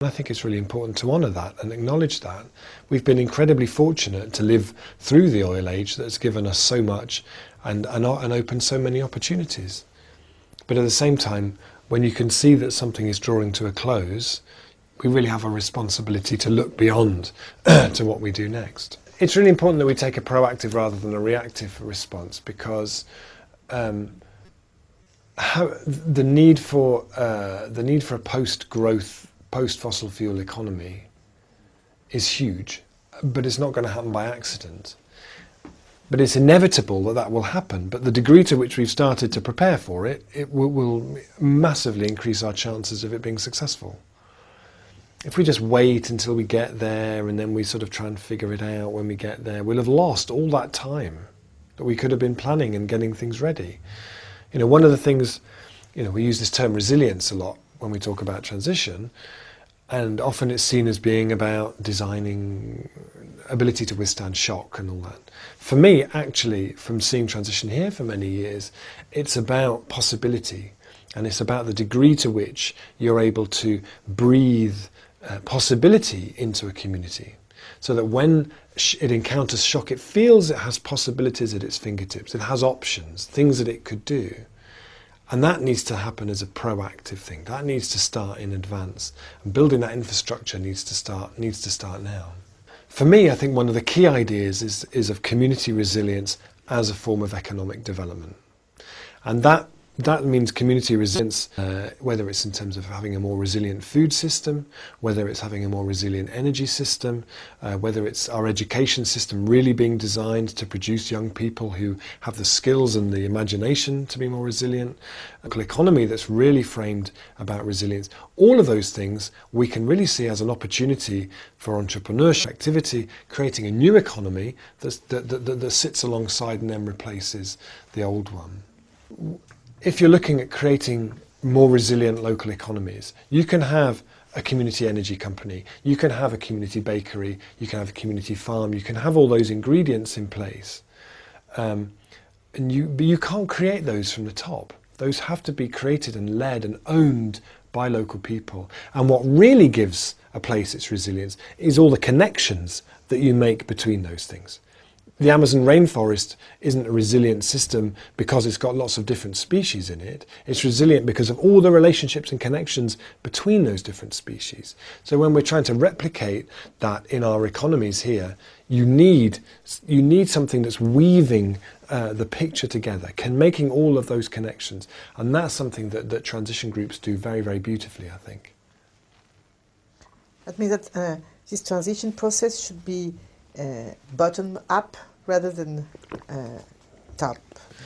I think it's really important to honour that and acknowledge that. We've been incredibly fortunate to live through the oil age that's given us so much and opened so many opportunities. But at the same time, when you can see that something is drawing to a close, we really have a responsibility to look beyond to what we do next. It's really important that we take a proactive rather than a reactive response, because the need for a post-growth, post-fossil fuel economy is huge, but it's not going to happen by accident. But it's inevitable that that will happen. But the degree to which we've started to prepare for it, it will massively increase our chances of it being successful. If we just wait until we get there and then we sort of try and figure it out when we get there, we'll have lost all that time that we could have been planning and getting things ready. You know, one of the things, you know, we use this term resilience a lot when we talk about transition, and often it's seen as being about designing ability to withstand shock and all that. For me, actually, from seeing transition here for many years, it's about possibility, and it's about the degree to which you're able to breathe possibility into a community, so that when it encounters shock, it feels it has possibilities at its fingertips, it has options, things that it could do. And that needs to happen as a proactive thing. That needs to start in advance. And building that infrastructure needs to start now. For me, I think one of the key ideas is of community resilience as a form of economic development. And that means community resilience, whether it's in terms of having a more resilient food system, whether it's having a more resilient energy system, whether it's our education system really being designed to produce young people who have the skills and the imagination to be more resilient, a local economy that's really framed about resilience. All of those things we can really see as an opportunity for entrepreneurship activity, creating a new economy that sits alongside and then replaces the old one. If you're looking at creating more resilient local economies, you can have a community energy company, you can have a community bakery, you can have a community farm, you can have all those ingredients in place. But you can't create those from the top. Those have to be created and led and owned by local people. And what really gives a place its resilience is all the connections that you make between those things. The Amazon rainforest isn't a resilient system because it's got lots of different species in it. It's resilient because of all the relationships and connections between those different species. So when we're trying to replicate that in our economies here, you need something that's weaving the picture together, making all of those connections. And that's something that transition groups do very, very beautifully, I think. That means that this transition process should be bottom up rather than top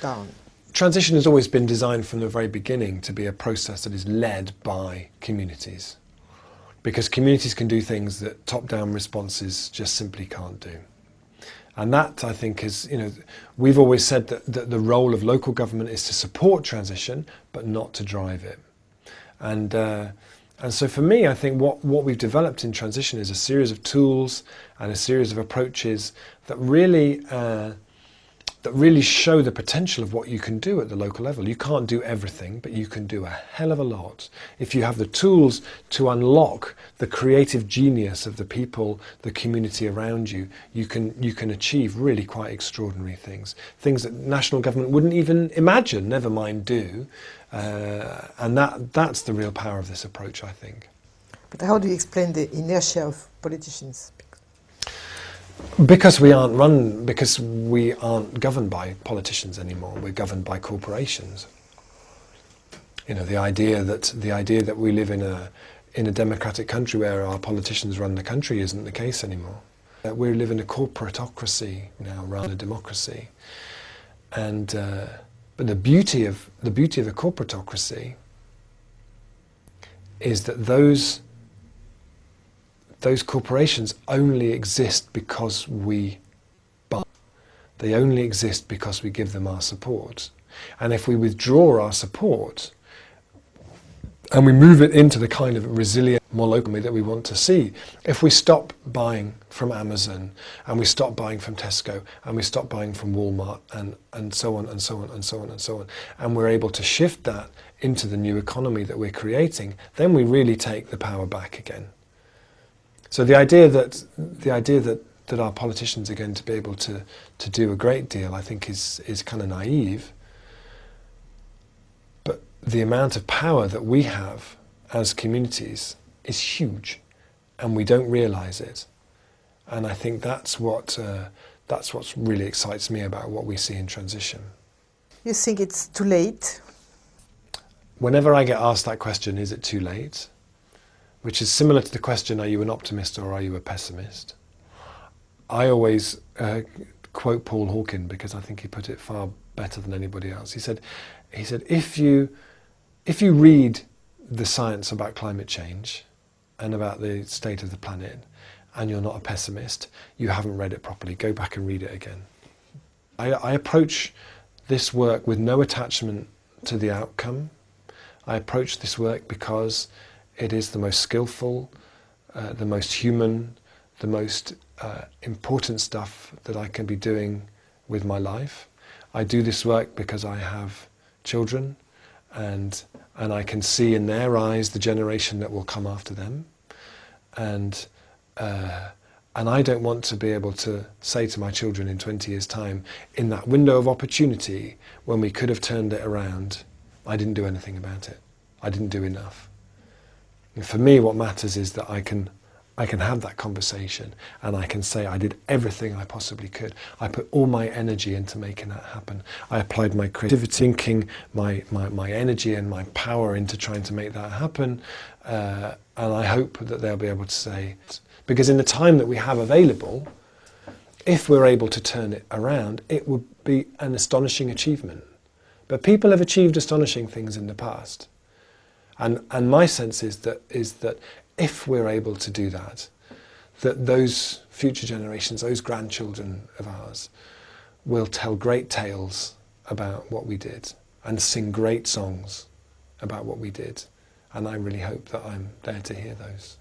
down. Transition has always been designed from the very beginning to be a process that is led by communities, because communities can do things that top-down responses just simply can't do. And that, I think, is, you know, we've always said that the role of local government is to support transition, but not to drive it. And so for me, I think what we've developed in transition is a series of tools and a series of approaches that really show the potential of what you can do at the local level. You can't do everything, but you can do a hell of a lot. If you have the tools to unlock the creative genius of the people, the community around you, you can achieve really quite extraordinary things. Things that national government wouldn't even imagine, never mind do. And that's the real power of this approach, I think. But how do you explain the inertia of politicians? Because we aren't governed by politicians anymore. We're governed by corporations. You know, the idea that we live in a democratic country where our politicians run the country isn't the case anymore. We live in a corporatocracy now rather than a democracy. But the beauty of a corporatocracy is that those corporations only exist because we buy. They only exist because we give them our support. And if we withdraw our support and we move it into the kind of resilient, more local that we want to see, if we stop buying from Amazon and we stop buying from Tesco and we stop buying from Walmart and so on and so on and so on and so on, and we're able to shift that into the new economy that we're creating, then we really take the power back again. So the idea that our politicians are going to be able to do a great deal, I think is kind of naive. But the amount of power that we have as communities is huge, and we don't realise it. And I think that's what really excites me about what we see in transition. You think it's too late? Whenever I get asked that question, is it too late? Which is similar to the question, are you an optimist or are you a pessimist? I always quote Paul Hawken, because I think he put it far better than anybody else. He said, if you read the science about climate change and about the state of the planet, and you're not a pessimist, you haven't read it properly. Go back and read it again. I approach this work with no attachment to the outcome. I approach this work because it is the most skillful, the most human, the most important stuff that I can be doing with my life. I do this work because I have children, and I can see in their eyes the generation that will come after them. And I don't want to be able to say to my children in 20 years' time, in that window of opportunity when we could have turned it around, I didn't do anything about it. I didn't do enough. And for me, what matters is that I can have that conversation, and I can say I did everything I possibly could. I put all my energy into making that happen. I applied my creativity, thinking, my energy and my power into trying to make that happen. And I hope that they'll be able to say, because in the time that we have available, if we're able to turn it around, it would be an astonishing achievement. But people have achieved astonishing things in the past. And my sense is that if we're able to do that, that those future generations, those grandchildren of ours, will tell great tales about what we did and sing great songs about what we did. And I really hope that I'm there to hear those.